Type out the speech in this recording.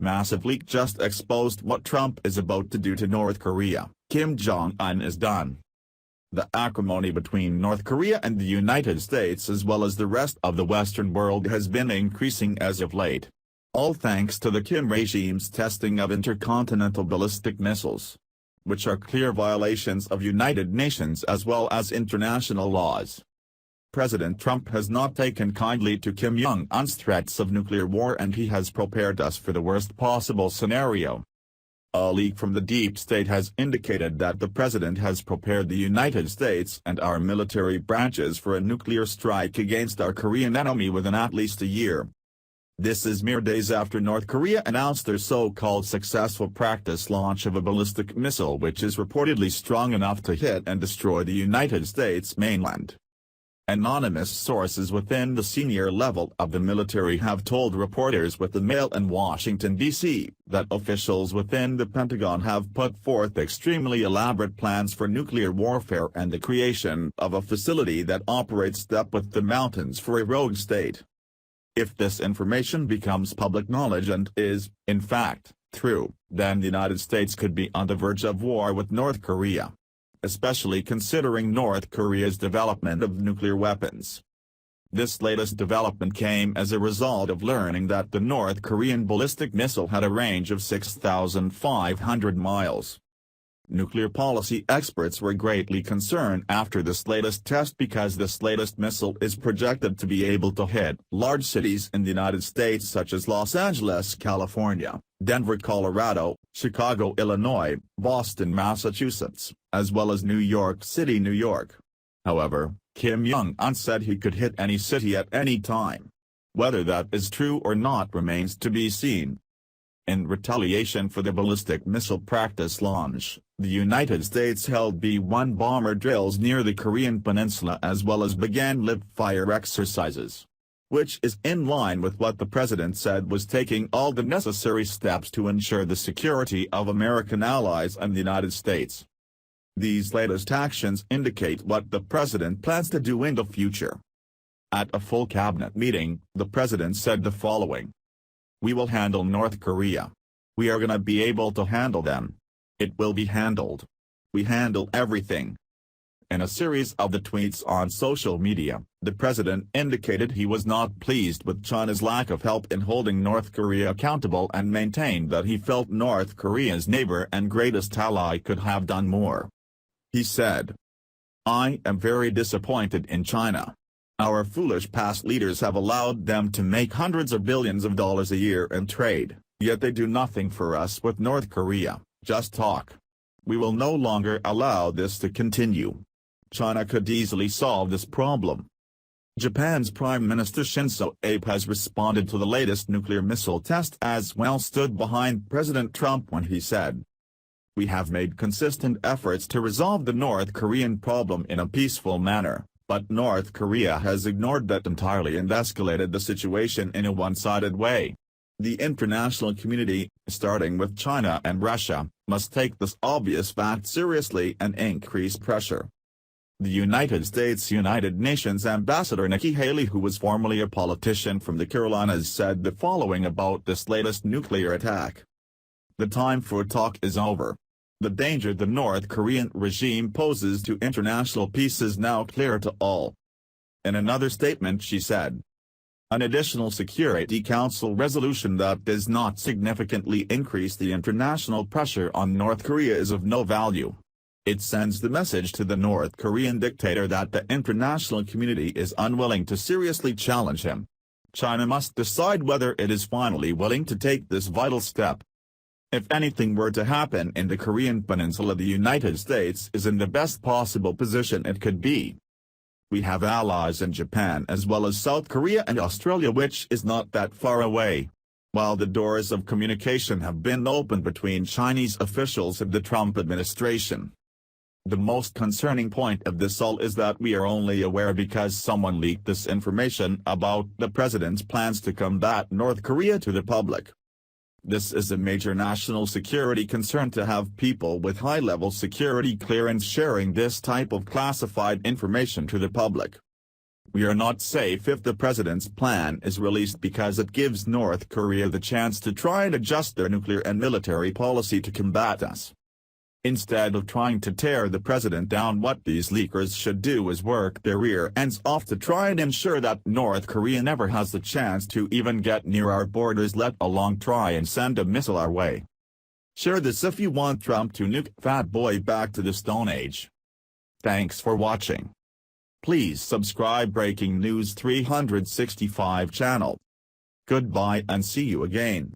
massive leak just exposed what Trump is about to do to North Korea. Kim Jong-un is done. The acrimony between North Korea and the United States as well as the rest of the Western world has been increasing as of late. All thanks to the Kim regime's testing of intercontinental ballistic missiles, which are clear violations of United Nations as well as international laws. President Trump has not taken kindly to Kim Jong-un's threats of nuclear war, and he has prepared us for the worst possible scenario. A leak from the deep state has indicated that the president has prepared the United States and our military branches for a nuclear strike against our Korean enemy within at least a year. This is mere days after North Korea announced their so-called successful practice launch of a ballistic missile which is reportedly strong enough to hit and destroy the United States mainland. Anonymous sources within the senior level of the military have told reporters with the Mail in Washington, D.C., that officials within the Pentagon have put forth extremely elaborate plans for nuclear warfare and the creation of a facility that operates step with the mountains for a rogue state. If this information becomes public knowledge and is, in fact, true, then the United States could be on the verge of war with North Korea, especially considering North Korea's development of nuclear weapons. This latest development came as a result of learning that the North Korean ballistic missile had a range of 6,500 miles. Nuclear policy experts were greatly concerned after this latest test because this latest missile is projected to be able to hit large cities in the United States such as Los Angeles, California, Denver, Colorado, Chicago, Illinois, Boston, Massachusetts, as well as New York City, New York. However, Kim Jong-un said he could hit any city at any time. Whether that is true or not remains to be seen. In retaliation for the ballistic missile practice launch, the United States held B-1 bomber drills near the Korean peninsula as well as began live-fire exercises, which is in line with what the president said was taking all the necessary steps to ensure the security of American allies and the United States. These latest actions indicate what the president plans to do in the future. At a full cabinet meeting, the president said the following: "We will handle North Korea. We are gonna be able to handle them. It will be handled. We handle everything." In a series of the tweets on social media, the president indicated he was not pleased with China's lack of help in holding North Korea accountable and maintained that he felt North Korea's neighbor and greatest ally could have done more. He said, "I am very disappointed in China. Our foolish past leaders have allowed them to make hundreds of billions of dollars a year in trade, yet they do nothing for us with North Korea, just talk. We will no longer allow this to continue. China could easily solve this problem." Japan's Prime Minister Shinzo Abe has responded to the latest nuclear missile test as well, stood behind President Trump when he said, "We have made consistent efforts to resolve the North Korean problem in a peaceful manner, but North Korea has ignored that entirely and escalated the situation in a one-sided way. The international community, starting with China and Russia, must take this obvious fact seriously and increase pressure." The United States United Nations Ambassador Nikki Haley, who was formerly a politician from the Carolinas, said the following about this latest nuclear attack: "The time for talk is over. The danger the North Korean regime poses to international peace is now clear to all." In another statement she said, "An additional Security Council resolution that does not significantly increase the international pressure on North Korea is of no value. It sends the message to the North Korean dictator that the international community is unwilling to seriously challenge him. China must decide whether it is finally willing to take this vital step. If anything were to happen in the Korean peninsula, the United States is in the best possible position it could be. We have allies in Japan as well as South Korea and Australia, which is not that far away. While the doors of communication have been opened between Chinese officials and the Trump administration, the most concerning point of this all is that we are only aware because someone leaked this information about the president's plans to combat North Korea to the public. This is a major national security concern to have people with high-level security clearance sharing this type of classified information to the public. We are not safe if the president's plan is released because it gives North Korea the chance to try and adjust their nuclear and military policy to combat us. Instead of trying to tear the president down, what these leakers should do is work their rear ends off to try and ensure that North Korea never has the chance to even get near our borders, let alone try and send a missile our way. Share this if you want Trump to nuke Fat Boy back to the Stone Age. Thanks for watching. Please subscribe Breaking News 365 channel. Goodbye and see you again.